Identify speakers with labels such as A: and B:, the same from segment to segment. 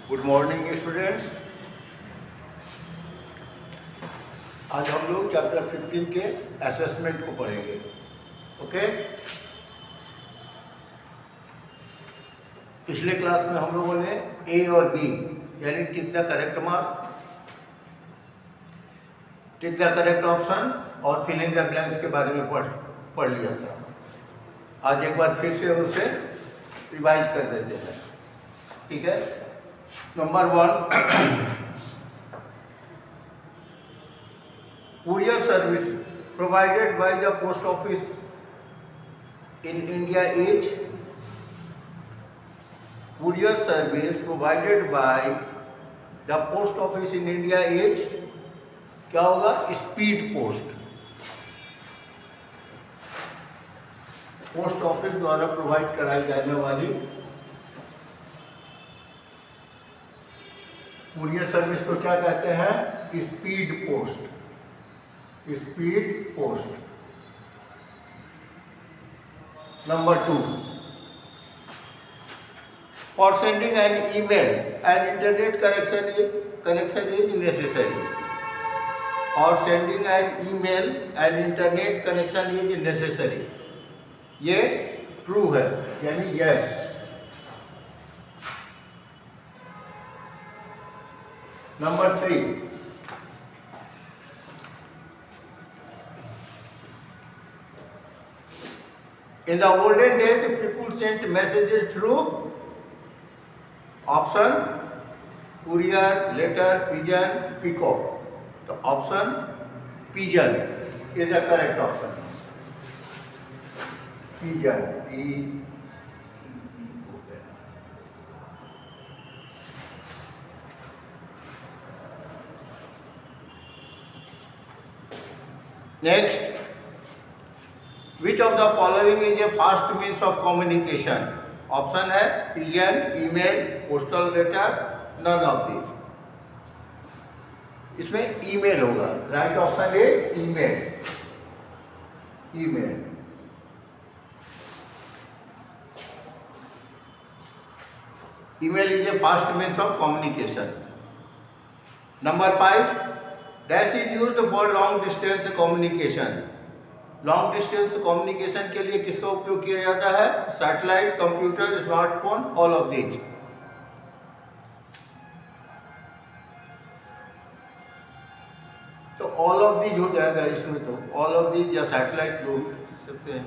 A: Good morning students. आज हम लोग चैप्टर 15 के असेसमेंट को पढ़ेंगे। ओके, पिछले क्लास में हम लोगों ने ए और बी यानी tick the correct marks, tick the correct option और फिल इन द ब्लैंक्स के बारे में पढ़ लिया था। आज एक बार फिर से उसे रिवाइज कर देते हैं। ठीक है, number 1, courier service provided by the post office in India is courier service provided by the post office in India is क्या होगा? Speed post. पोस्ट ऑफिस द्वारा प्रोवाइड कराई जाने वाली कुरियर सर्विस को क्या कहते हैं? Speed post. Speed post. Number 2, for sending an email an internet connection is necessary। or sending an email an internet connection is necessary, ये ट्रू है यानी yes. Number 3, in the olden days people sent messages through option courier, letter, pigeon, peacock. तो option pigeon is the correct option. Pigeon, next, which of the following is a fast means of communication? Option है pigeon, email, postal letter, none of this. इसमें email होगा। Right option है email. Email. Email is a fast means of communication. Number 5, dash is used for long distance communication. Long distance communication के लिए किसका उपयोग किया जाता है? Satellite, computer, smartphone, all of these. तो ऑल ऑफ दीज हो जाएगा इसमें। तो ऑल ऑफ दीज या सैटेलाइट जो भी कर सकते हैं।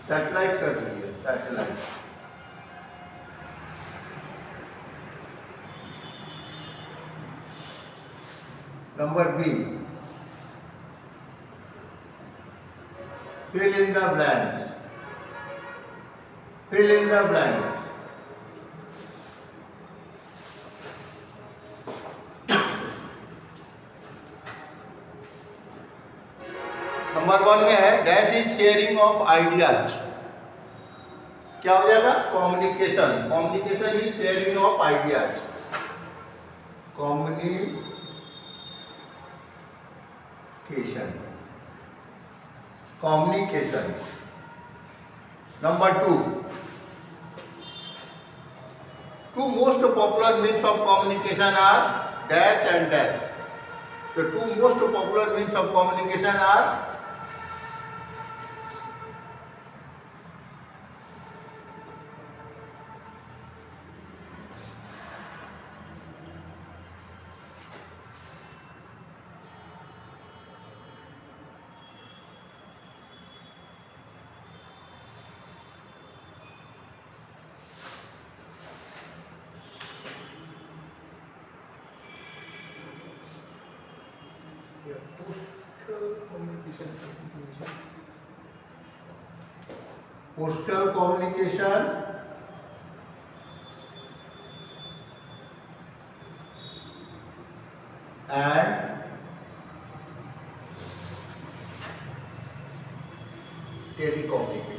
A: सैटेलाइट कर दीजिए, satellite. Number B, fill in the blanks। fill in the blanks। Number 1 में है dash is sharing of ideas. क्या हो जाएगा? Communication. Communication is sharing of ideas. Communication. Communication. Number 2, two most popular means of communication are dash and dash. The two most popular means of communication are postal communication and telecommunication।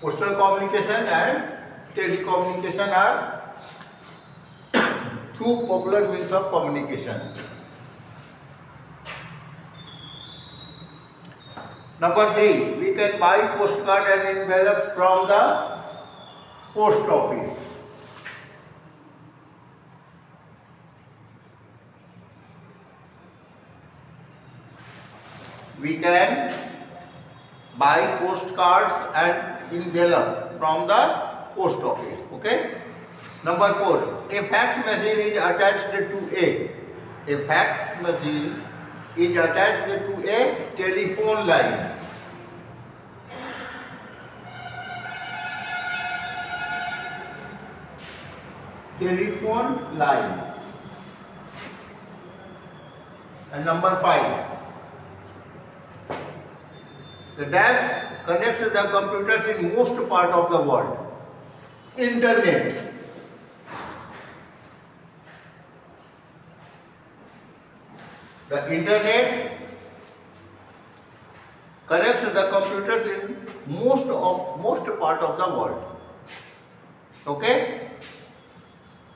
A: Postal communication and telecommunication are two popular means of communication. Number 3, we can buy postcard and envelopes from the post office. We can buy postcards and envelope from the post office. Okay. Number 4, a fax machine is attached to a fax machine is attached to a telephone line. Telephone line. And number 5, the dash connects the computers in most part of the world. Internet. The internet connects the computers in most part of the world. Okay?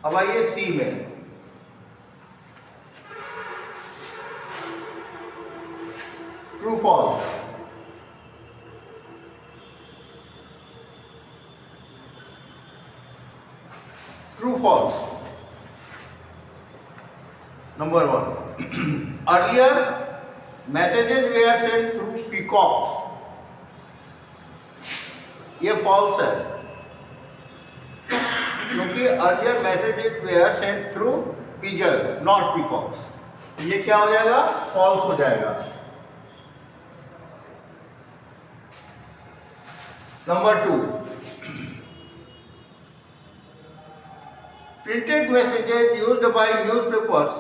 A: अब आइए C में. True false. True false. Number 1. Earlier messages were sent through peacocks. ये false है क्योंकि earlier messages were sent through pigeons, not peacocks. ये क्या हो जाएगा? False हो जाएगा. Number 2. Printed messages used by newspapers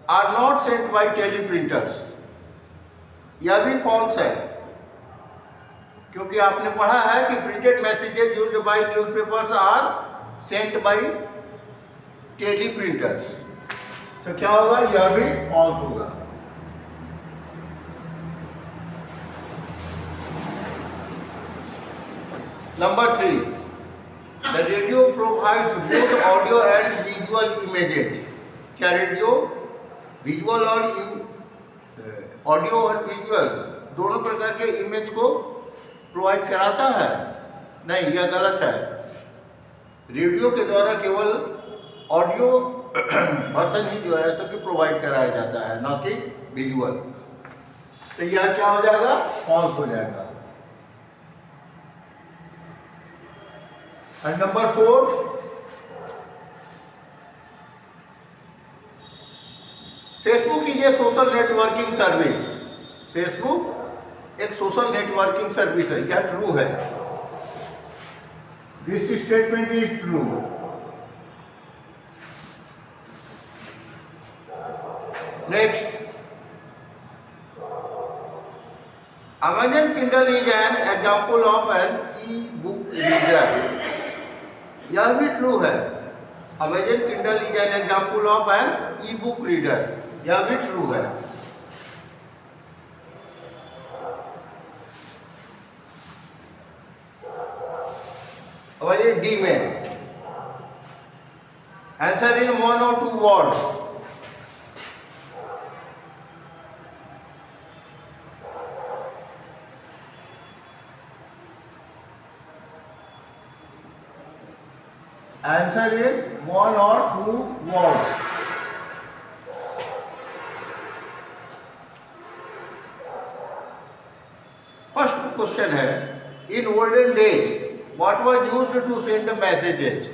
A: are not sent by teleprinters. यह भी false है क्योंकि आपने पढ़ा है कि printed messages used by newspapers are sent by teleprinters. तो क्या होगा? यह भी false होगा. Number 3. The radio provides both audio and visual images. क्या रेडियो विजुअल और ऑडियो और विजुअल दोनों प्रकार के इमेज को प्रोवाइड कराता है? नहीं, यह गलत है. रेडियो के द्वारा केवल ऑडियो वर्जन ही जो है सबके प्रोवाइड कराया जाता है, ना कि विजुअल. तो यह क्या हो जाएगा? फॉल्स हो जाएगा. And number 4, Facebook is a social networking service. Facebook एक social networking service है. यह true है. This statement is true. Next, Amazon Kindle is an example of an e-book reader. यह भी ट्रू है. Amazon Kindle is an example of an e-book reader. यह भी true है. अब आइए डी में. Answer in 1 or 2 words. Answer in 1 or 2 words. First question है, in olden days, what was used to send messages?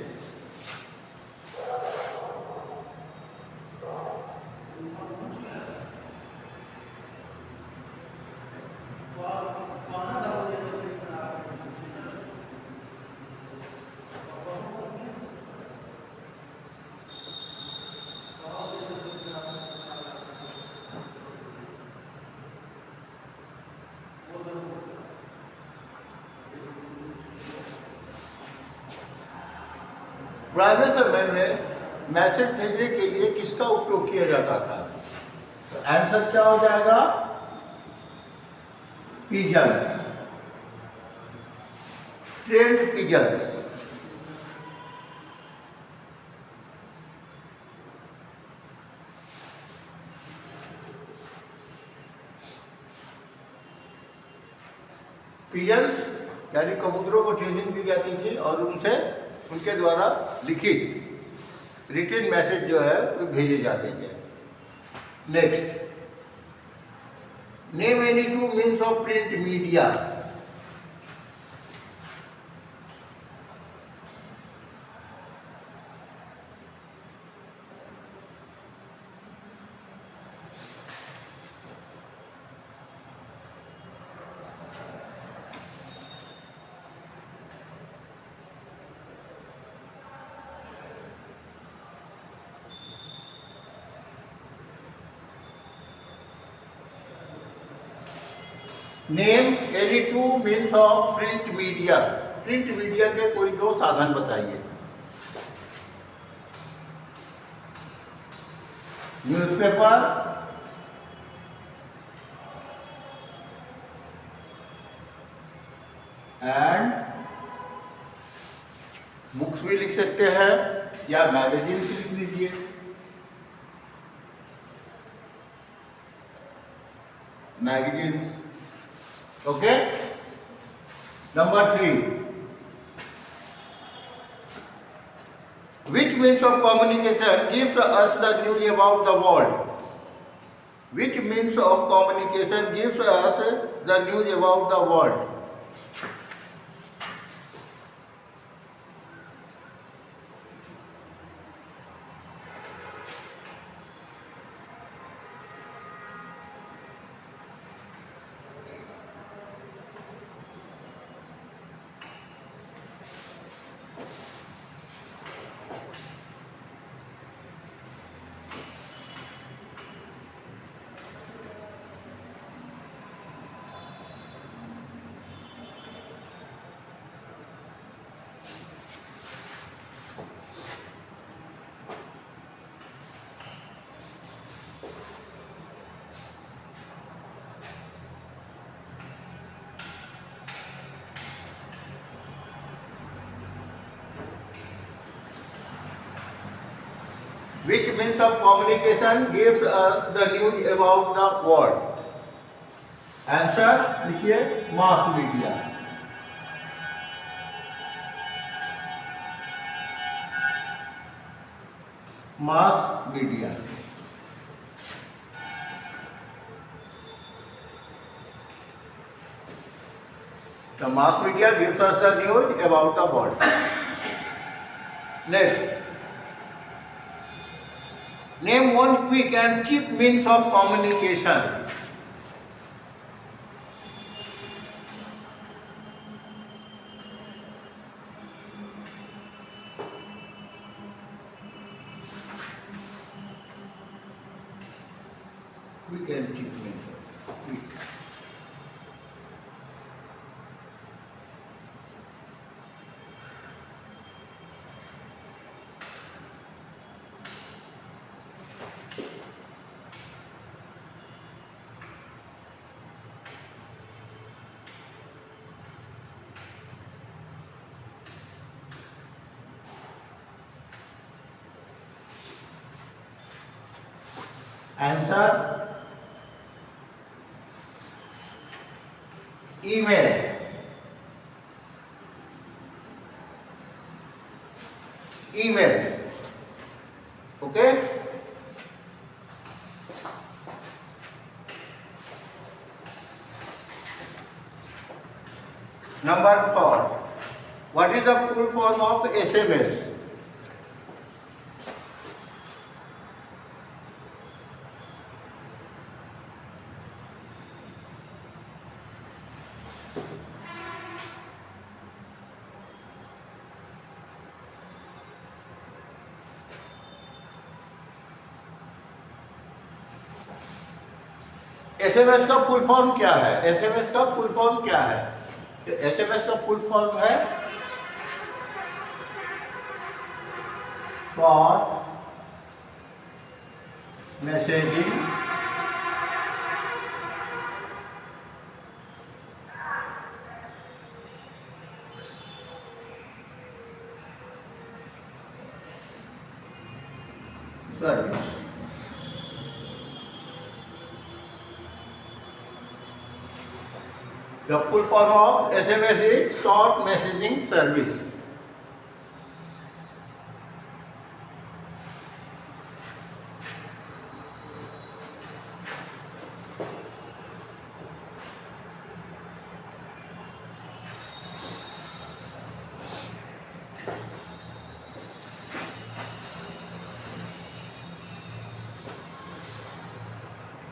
A: पुराने समय में मैसेज भेजने के लिए किसका उपयोग किया जाता था? तो आंसर क्या हो जाएगा? पिजन्स. trained pigeons. पिजन्स यानी कबूतरों को ट्रेनिंग दी जाती थी और उनसे उनके द्वारा लिखित रिटन मैसेज जो है वो भेजे जाते थे। Next, name any two means of print media. Name any two means of print media. Print media के कोई दो साधन बताइए। न्यूज़पेपर एंड बुक्स भी लिख सकते हैं या मैगजीन्स लिख दीजिए। Magazines, okay. Number 3, which means of communication gives us the news about the world? Which means of communication gives us the news about the world? Which means of communication gives us the news about the world? Answer लिखिए, mass media. Mass media. The mass media gives us the news about the world. Next, name one quick and cheap means of communication. Quick and cheap means of quick. Answer email. Email, okay. Number 4, what is the full form of SMS? SMS का full form क्या है? SMS का full form क्या है? SMS का full form है short messaging service. The full form of SMS is short messaging service.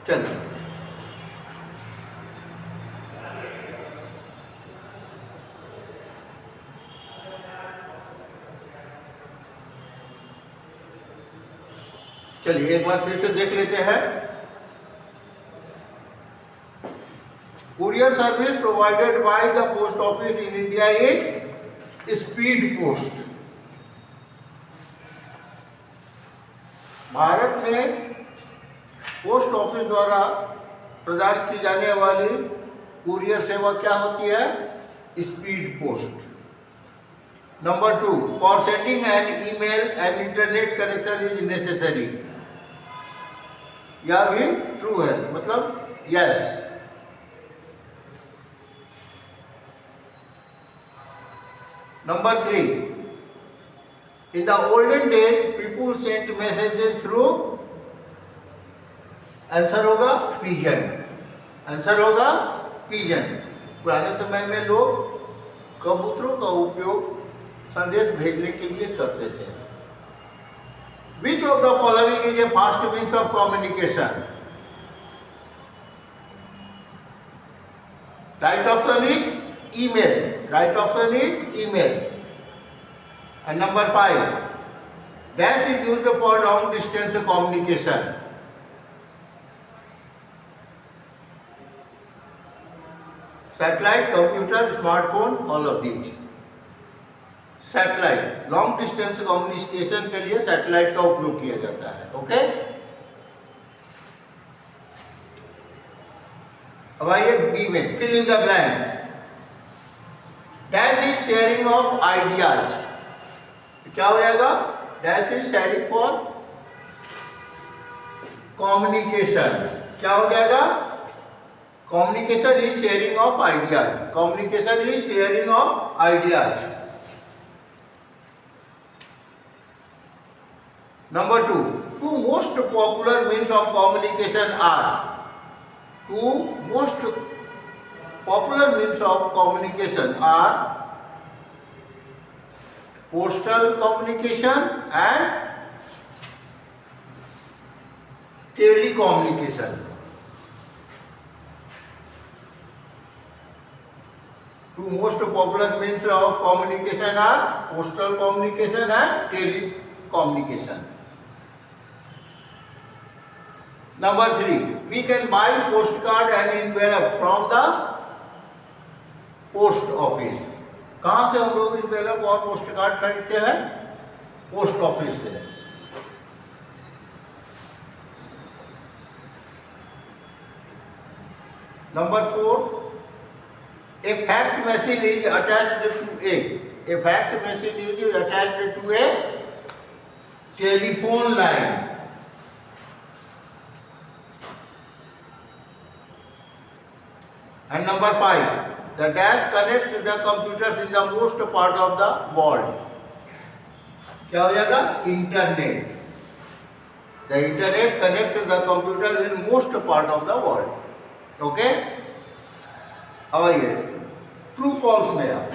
A: चलिए चलिए एक बार फिर से देख लेते हैं. Courier service provided by the post office in India is speed post. Bharat में पोस्ट ऑफिस द्वारा प्रदान की जाने वाली कुरियर सेवा क्या होती है? Speed post. Number 2, for sending an email and internet connection is necessary. यह भी ट्रू है, मतलब yes. Number 3, in the olden days people sent messages through, answer होगा पिजन. आंसर होगा पिजन. पुराने समय में लोग कबूतरों का उपयोग संदेश भेजने के लिए करते थे. Which of the following is a fast means of communication? Right option is email. Right option is email. And number 5, dash is used for long distance communication. Satellite, computer, smartphone, all of these. Satellite, long distance communication के लिए satellite का उपयोग किया जाता है. Okay, अब आइए B में, fill in the blanks. Dash is sharing of ideas. क्या हो जाएगा? Dash is sharing for communication. क्या हो जाएगा? Communication is sharing of ideas. Communication is sharing of ideas. Number 2, two most popular means of communication are. Two most popular means of communication are postal communication and telecommunication. Two most popular means of communication are postal communication and telecommunication. Number 3, we can buy postcard and envelope from the post office. कहाँ से हम लोग envelope और postcard खरीदते हैं? Post office से. Number 4, a fax machine is attached to a telephone line. And number 5, the dash connects the computers in the most part of the world. क्या हो जाएगा? Internet. The internet connects the computers in most part of the world. Okay? अब आइए true false में आप.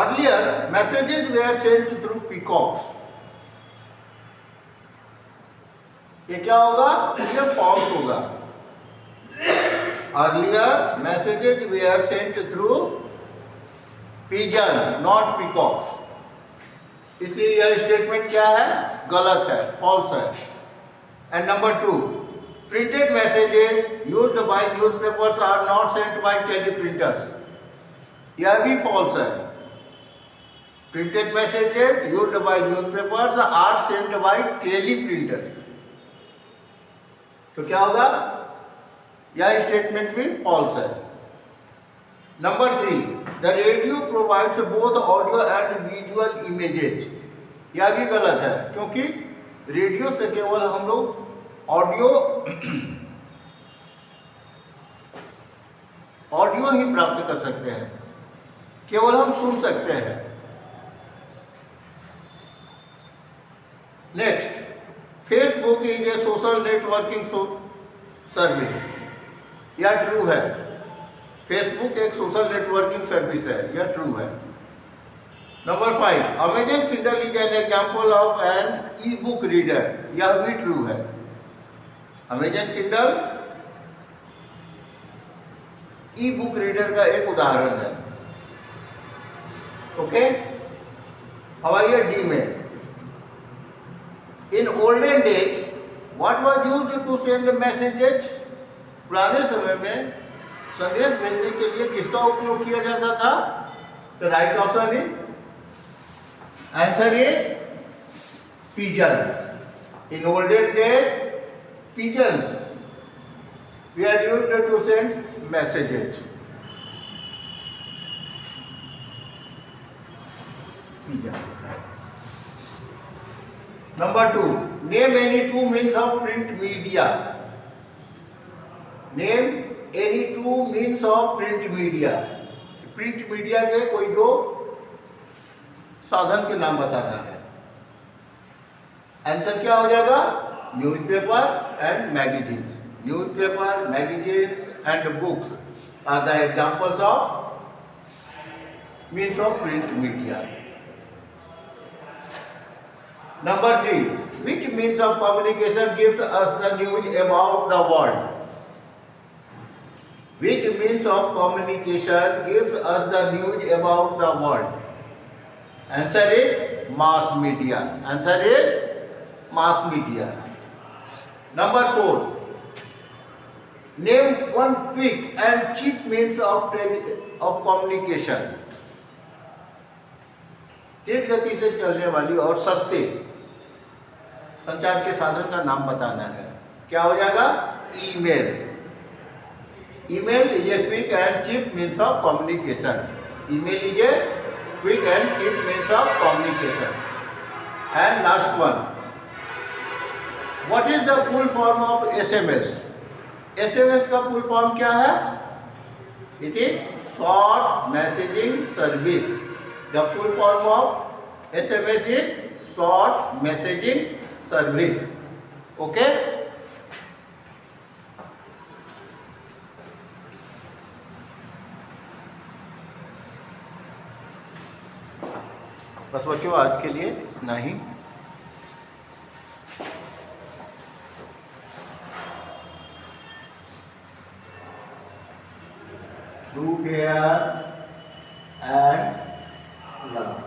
A: Earlier messages were sent through peacocks. ये क्या होगा? ये फॉल्स होगा. Earlier messages were sent through pigeons, not peacocks. इसलिए यह स्टेटमेंट क्या है? गलत है, फॉल्स है. And number 2, printed messages used by newspapers are not sent by teleprinters. यह भी फॉल्स है. Printed messages used by newspapers are sent by teleprinters. तो क्या होगा? यह स्टेटमेंट भी फॉल्स है. Number 3, the radio provides both audio and visual images. यह भी गलत है, क्योंकि रेडियो से केवल हम लोग ऑडियो ऑडियो ही प्राप्त कर सकते हैं, केवल हम सुन सकते हैं। Next, Facebook is a social networking service. यह ट्रू है। फेसबुक एक सोशल नेटवर्किंग सर्विस है, यह ट्रू है। Number 5, Amazon Kindle is an example of an e book reader. यह भी ट्रू है। Amazon Kindle e book reader का एक उदाहरण है। ओके, हवाई डी में in olden days what was used to send messages. पुराने समय में संदेश भेजने के लिए किसका उपयोग किया जाता था? तो right option is answer is pigeons. In olden days, pigeons were used to send messages. Pigeon. Number 2, name any two means of print media. Name any two means of print media. Print media के कोई दो साधन के नाम बताना है। Answer क्या हो जाएगा? Newspaper and magazines. Newspaper, magazines and books are the examples of means of print media. Number 3, which means of communication gives us the news about the world? Which means of communication gives us the news about the world? Answer is mass media. Answer is mass media. Number 4, name one quick and cheap means of communication. तेज गति से चलने वाली और सस्ते संचार के साधन का नाम बताना है। क्या हो जाएगा? Email. Email is a quick and cheap means of communication. Email is a quick and cheap means of communication. And last one, what is the full form of SMS? SMS का फुल फॉर्म क्या है? It is short messaging service. The full form of SMS is short messaging service. Okay, बस बच्चों आज के लिए इतना ही। Do care and love.